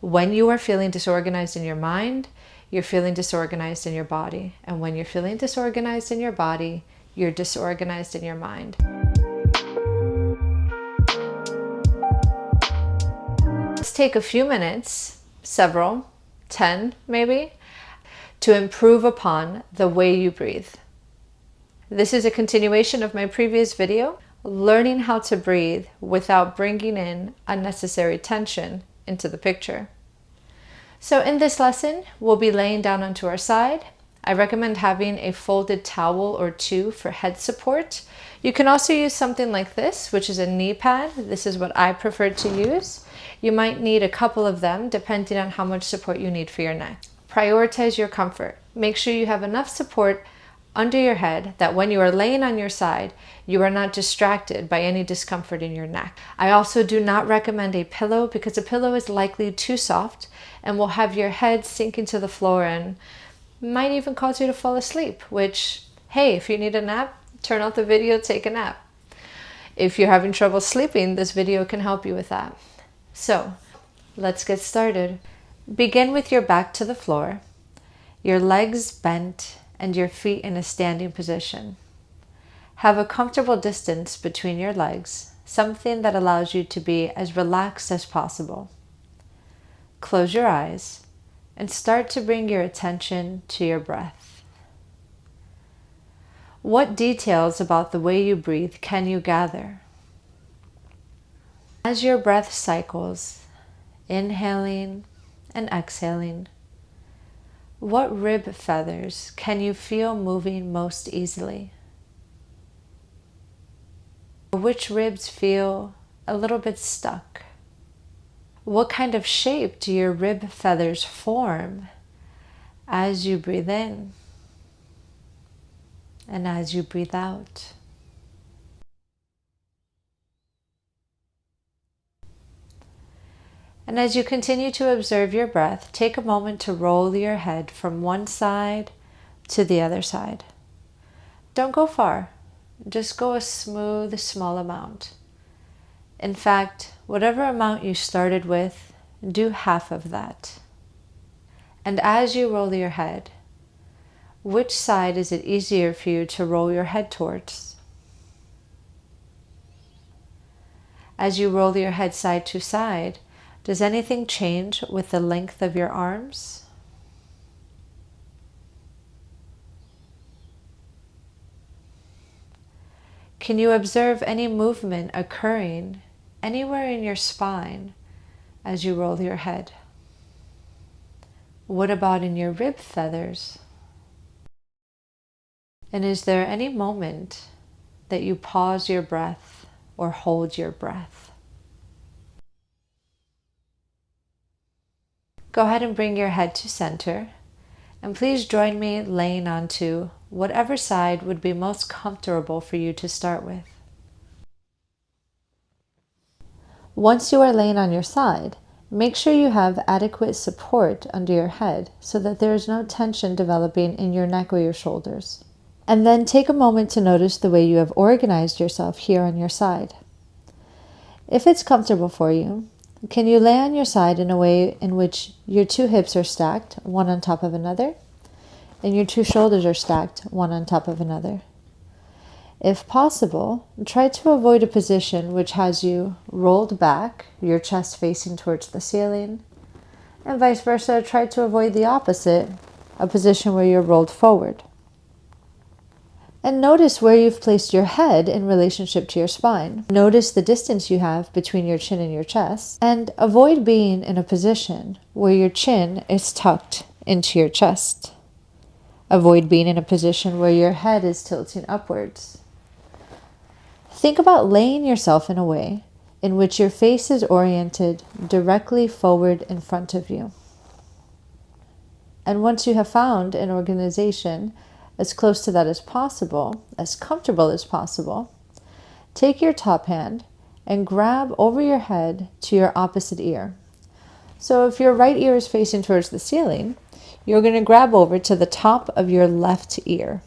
When you are feeling disorganized in your mind, you're feeling disorganized in your body. And when you're feeling disorganized in your body, you're disorganized in your mind. Let's take a few minutes, several, 10 maybe, to improve upon the way you breathe. This is a continuation of my previous video, learning how to breathe without bringing in unnecessary tension into the picture. So in this lesson, we'll be laying down onto our side. I recommend having a folded towel or two for head support. You can also use something like this, which is a knee pad. This is what I prefer to use. You might need a couple of them depending on how much support you need for your neck. Prioritize your comfort. Make sure you have enough support under your head that when you are laying on your side, you are not distracted by any discomfort in your neck. I also do not recommend a pillow because a pillow is likely too soft and will have your head sink into the floor and might even cause you to fall asleep, which, hey, if you need a nap, turn off the video, take a nap. If you're having trouble sleeping, this video can help you with that. So, let's get started. Begin with your back to the floor, your legs bent, and your feet in a standing position. Have a comfortable distance between your legs, something that allows you to be as relaxed as possible. Close your eyes and start to bring your attention to your breath. What details about the way you breathe can you gather? As your breath cycles, inhaling and exhaling, what rib feathers can you feel moving most easily? Which ribs feel a little bit stuck? What kind of shape do your rib feathers form as you breathe in and as you breathe out? And as you continue to observe your breath, take a moment to roll your head from one side to the other side. Don't go far, just go a smooth, small amount. In fact, whatever amount you started with, do half of that. And as you roll your head, which side is it easier for you to roll your head towards? As you roll your head side to side, does anything change with the length of your arms? Can you observe any movement occurring anywhere in your spine as you roll your head? What about in your rib feathers? And is there any moment that you pause your breath or hold your breath? Go ahead and bring your head to center, and please join me laying onto whatever side would be most comfortable for you to start with. Once you are laying on your side, make sure you have adequate support under your head so that there is no tension developing in your neck or your shoulders. And then take a moment to notice the way you have organized yourself here on your side. If it's comfortable for you, can you lay on your side in a way in which your two hips are stacked, one on top of another, and your two shoulders are stacked, one on top of another? If possible, try to avoid a position which has you rolled back, your chest facing towards the ceiling, and vice versa. Try to avoid the opposite, a position where you're rolled forward. And notice where you've placed your head in relationship to your spine. Notice the distance you have between your chin and your chest, and avoid being in a position where your chin is tucked into your chest. Avoid being in a position where your head is tilting upwards. Think about laying yourself in a way in which your face is oriented directly forward in front of you. And once you have found an organization as close to that as possible, as comfortable as possible, take your top hand and grab over your head to your opposite ear. So if your right ear is facing towards the ceiling, you're going to grab over to the top of your left ear.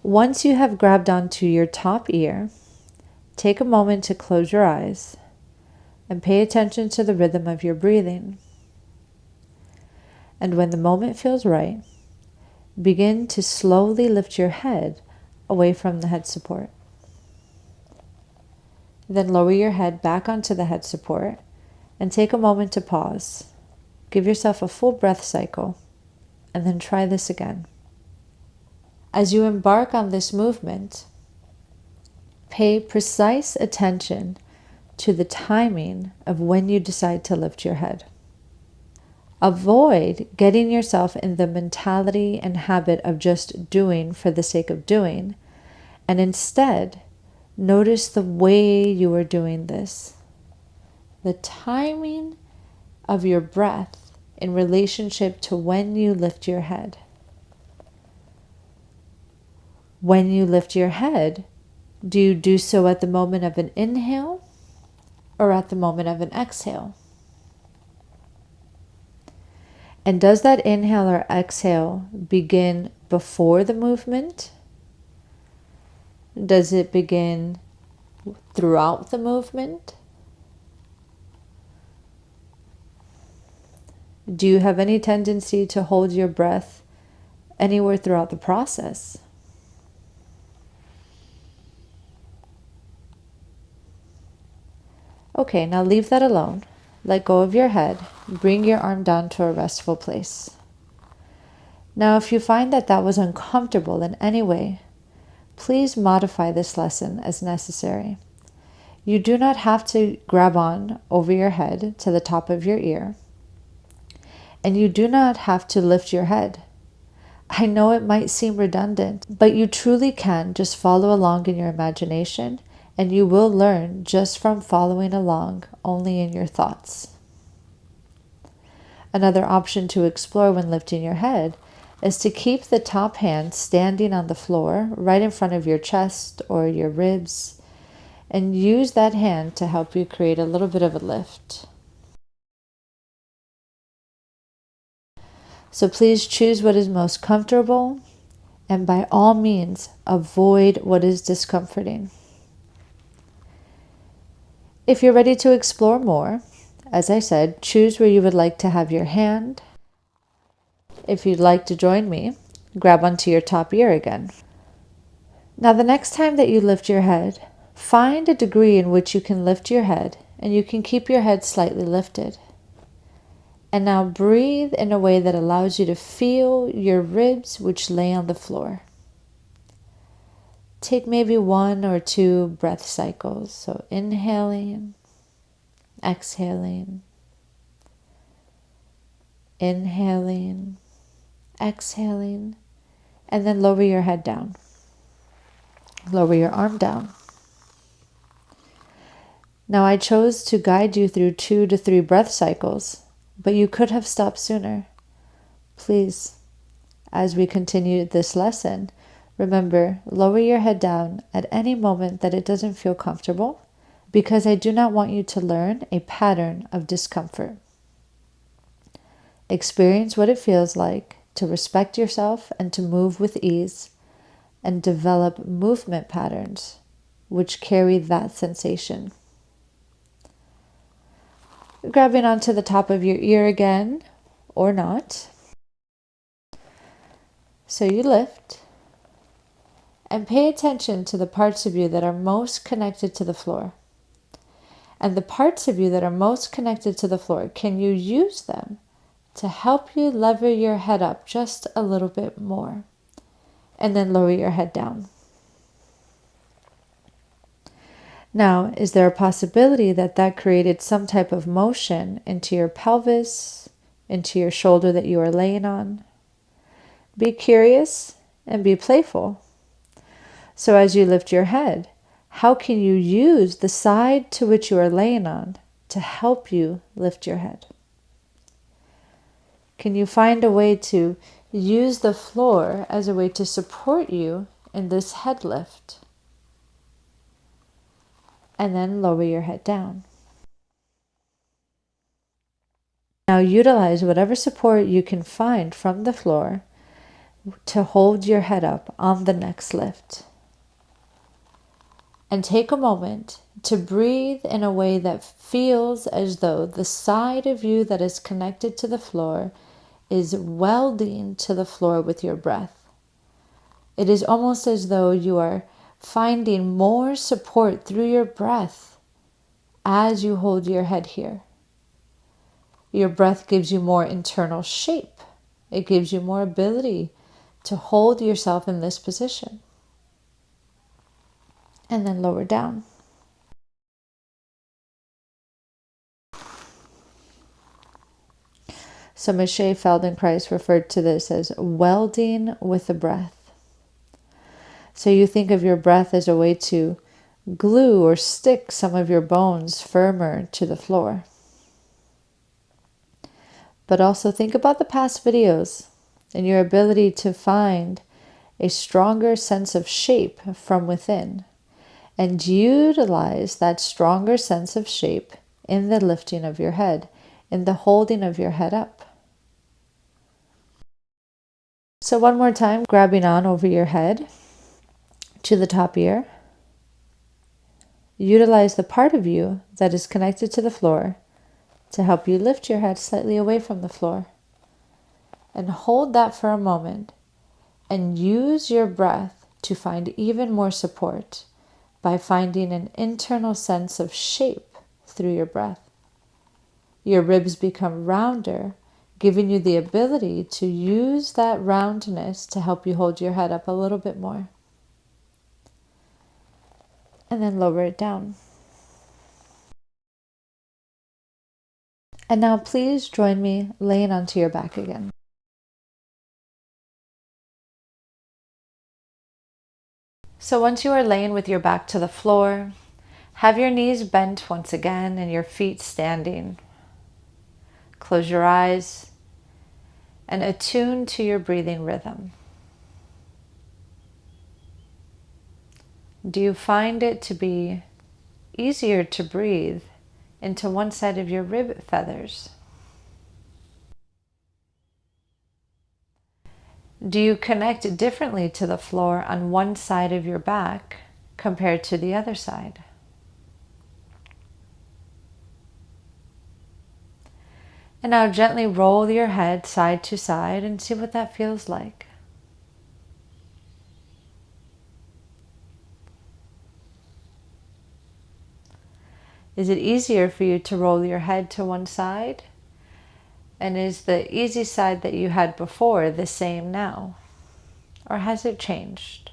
Once you have grabbed onto your top ear, take a moment to close your eyes and pay attention to the rhythm of your breathing. And when the moment feels right, begin to slowly lift your head away from the head support. Then lower your head back onto the head support and take a moment to pause. Give yourself a full breath cycle and then try this again. As you embark on this movement, pay precise attention to the timing of when you decide to lift your head. Avoid getting yourself in the mentality and habit of just doing for the sake of doing, and instead notice the way you are doing this, the timing of your breath in relationship to when you lift your head. When you lift your head, do you do so at the moment of an inhale or at the moment of an exhale? And does that inhale or exhale begin before the movement? Does it begin throughout the movement? Do you have any tendency to hold your breath anywhere throughout the process? Okay, now leave that alone. Let go of your head. Bring your arm down to a restful place. Now, if you find that that was uncomfortable in any way, please modify this lesson as necessary. You do not have to grab on over your head to the top of your ear, and you do not have to lift your head. I know it might seem redundant, but you truly can just follow along in your imagination, and you will learn just from following along only in your thoughts. Another option to explore when lifting your head is to keep the top hand standing on the floor right in front of your chest or your ribs, and use that hand to help you create a little bit of a lift. So please choose what is most comfortable, and by all means, avoid what is discomforting. If you're ready to explore more, as I said, choose where you would like to have your hand. If you'd like to join me, grab onto your top ear again. Now, the next time that you lift your head, find a degree in which you can lift your head, and you can keep your head slightly lifted. And now breathe in a way that allows you to feel your ribs which lay on the floor. Take maybe 1 or 2 breath cycles. So inhaling, exhaling, inhaling, exhaling, and then lower your head down. Lower your arm down. Now I chose to guide you through 2 to 3 breath cycles, but you could have stopped sooner. Please, as we continue this lesson, remember, lower your head down at any moment that it doesn't feel comfortable, because I do not want you to learn a pattern of discomfort. Experience what it feels like to respect yourself and to move with ease, and develop movement patterns which carry that sensation. Grabbing onto the top of your ear again, or not. So you lift, and pay attention to the parts of you that are most connected to the floor. And the parts of you that are most connected to the floor, can you use them to help you lever your head up just a little bit more? And then lower your head down. Now, is there a possibility that that created some type of motion into your pelvis, into your shoulder that you are laying on? Be curious and be playful. So as you lift your head, how can you use the side to which you are laying on to help you lift your head? Can you find a way to use the floor as a way to support you in this head lift? And then lower your head down. Now utilize whatever support you can find from the floor to hold your head up on the next lift. And take a moment to breathe in a way that feels as though the side of you that is connected to the floor is welding to the floor with your breath. It is almost as though you are finding more support through your breath as you hold your head here. Your breath gives you more internal shape. It gives you more ability to hold yourself in this position. And then lower down. So Moshe Feldenkrais referred to this as welding with the breath. So you think of your breath as a way to glue or stick some of your bones firmer to the floor. But also think about the past videos and your ability to find a stronger sense of shape from within and utilize that stronger sense of shape in the lifting of your head, in the holding of your head up. So one more time, grabbing on over your head to the top ear. Utilize the part of you that is connected to the floor to help you lift your head slightly away from the floor. And hold that for a moment and use your breath to find even more support by finding an internal sense of shape through your breath. Your ribs become rounder, giving you the ability to use that roundness to help you hold your head up a little bit more. And then lower it down. And now please join me laying onto your back again. So once you are laying with your back to the floor, have your knees bent once again and your feet standing. Close your eyes and attune to your breathing rhythm. Do you find it to be easier to breathe into one side of your rib feathers? Do you connect differently to the floor on one side of your back compared to the other side? And now gently roll your head side to side and see what that feels like. Is it easier for you to roll your head to one side? And is the easy side that you had before the same now? Or has it changed?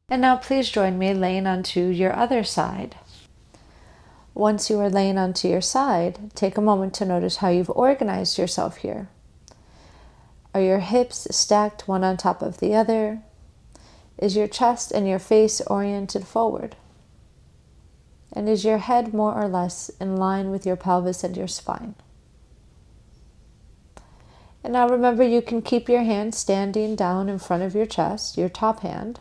And now please join me laying onto your other side. Once you are laying onto your side, take a moment to notice how you've organized yourself here. Are your hips stacked one on top of the other? Is your chest and your face oriented forward? And is your head more or less in line with your pelvis and your spine? And now remember, you can keep your hand standing down in front of your chest, your top hand.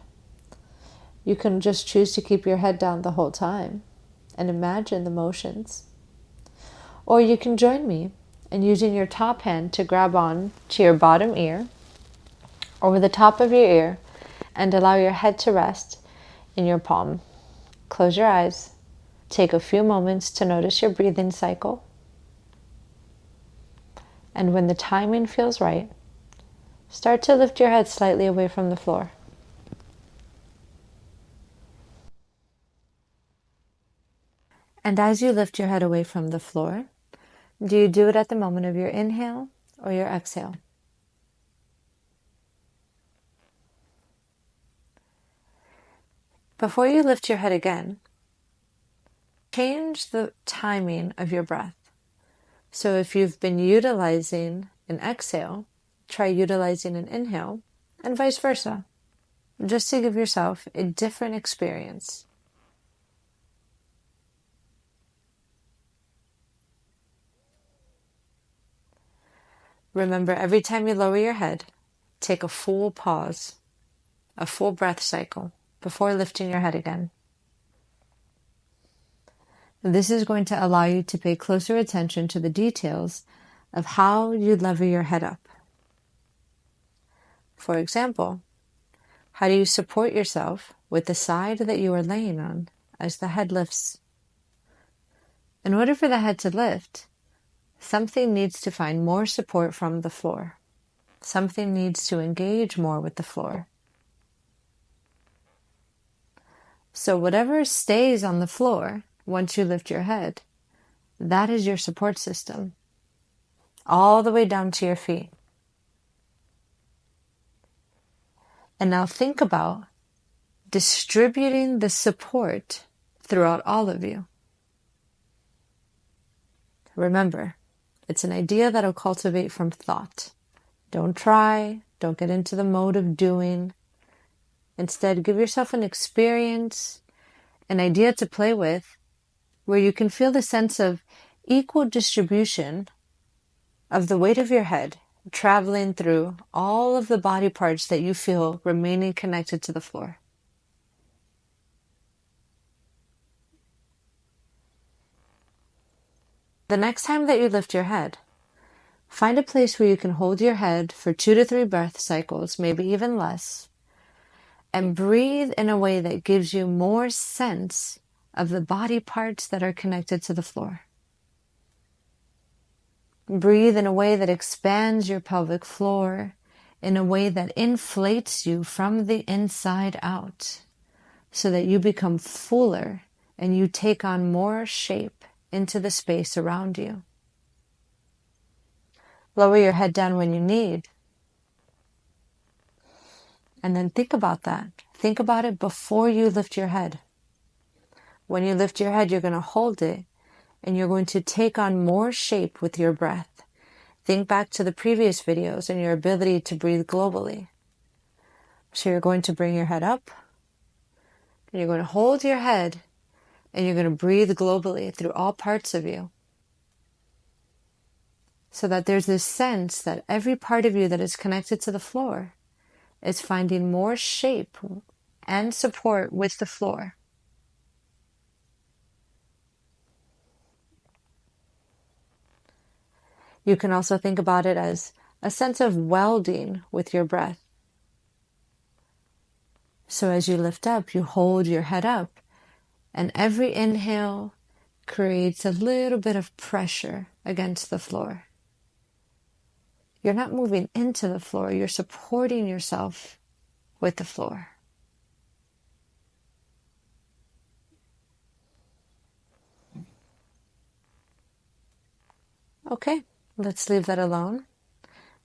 You can just choose to keep your head down the whole time and imagine the motions. Or you can join me in using your top hand to grab on to your bottom ear, over the top of your ear, and allow your head to rest in your palm. Close your eyes. Take a few moments to notice your breathing cycle. And when the timing feels right, start to lift your head slightly away from the floor. And as you lift your head away from the floor, do you do it at the moment of your inhale or your exhale? Before you lift your head again, change the timing of your breath. So if you've been utilizing an exhale, try utilizing an inhale, and vice versa, just to give yourself a different experience. Remember, every time you lower your head, take a full pause, a full breath cycle before lifting your head again. This is going to allow you to pay closer attention to the details of how you lever your head up. For example, how do you support yourself with the side that you are laying on as the head lifts? In order for the head to lift, Something needs to find more support from the floor. Something needs to engage more with the floor. So whatever stays on the floor once you lift your head, that is your support system, all the way down to your feet. And now think about distributing the support throughout all of you. Remember, it's an idea that'll cultivate from thought. Don't try, don't get into the mode of doing. Instead, give yourself an experience, an idea to play with, where you can feel the sense of equal distribution of the weight of your head traveling through all of the body parts that you feel remaining connected to the floor. The next time that you lift your head, find a place where you can hold your head for 2 to 3 breath cycles, maybe even less, and breathe in a way that gives you more sense of the body parts that are connected to the floor. Breathe in a way that expands your pelvic floor, in a way that inflates you from the inside out, so that you become fuller and you take on more shape into the space around you. Lower your head down when you need. And then think about that. Think about it before you lift your head. When you lift your head, you're going to hold it and you're going to take on more shape with your breath. Think back to the previous videos and your ability to breathe globally. So you're going to bring your head up, and you're going to hold your head, and you're going to breathe globally through all parts of you. So that there's this sense that every part of you that is connected to the floor is finding more shape and support with the floor. You can also think about it as a sense of welding with your breath. So as you lift up, you hold your head up, and every inhale creates a little bit of pressure against the floor. You're not moving into the floor, you're supporting yourself with the floor. Okay, let's leave that alone.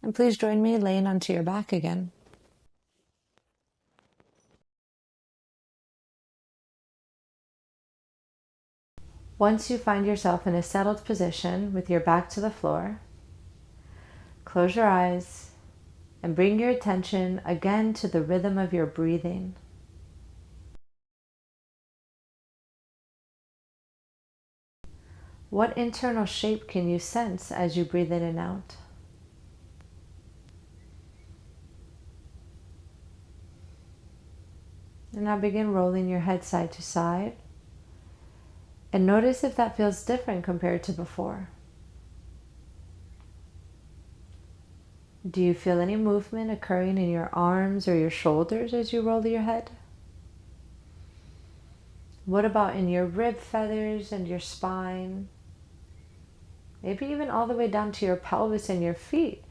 And please join me laying onto your back again. Once you find yourself in a settled position with your back to the floor, close your eyes and bring your attention again to the rhythm of your breathing. What internal shape can you sense as you breathe in and out? And now begin rolling your head side to side. And notice if that feels different compared to before. Do you feel any movement occurring in your arms or your shoulders as you roll your head? What about in your rib feathers and your spine? Maybe even all the way down to your pelvis and your feet.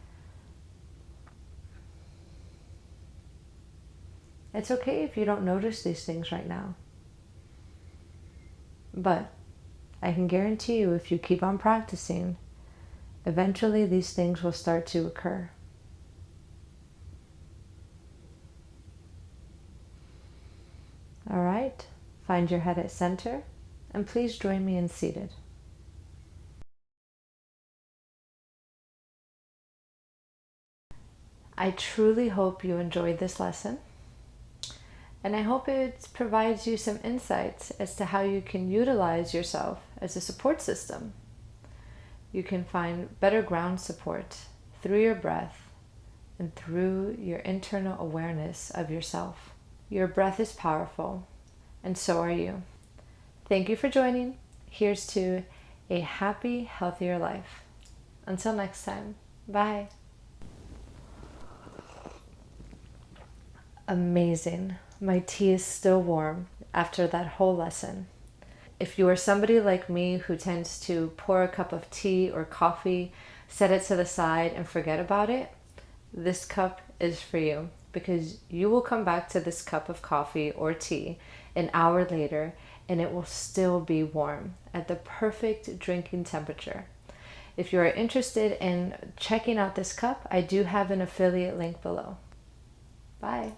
It's okay if you don't notice these things right now. But I can guarantee you, if you keep on practicing, eventually these things will start to occur. All right, find your head at center, and please join me in seated. I truly hope you enjoyed this lesson, and I hope it provides you some insights as to how you can utilize yourself as a support system. You can find better ground support through your breath and through your internal awareness of yourself. Your breath is powerful, and so are you. Thank you for joining. Here's to a happy, healthier life. Until next time, bye. Amazing. My tea is still warm after that whole lesson. If you are somebody like me who tends to pour a cup of tea or coffee, set it to the side and forget about it, this cup is for you, because you will come back to this cup of coffee or tea an hour later and it will still be warm at the perfect drinking temperature. If you are interested in checking out this cup, I do have an affiliate link below. Bye.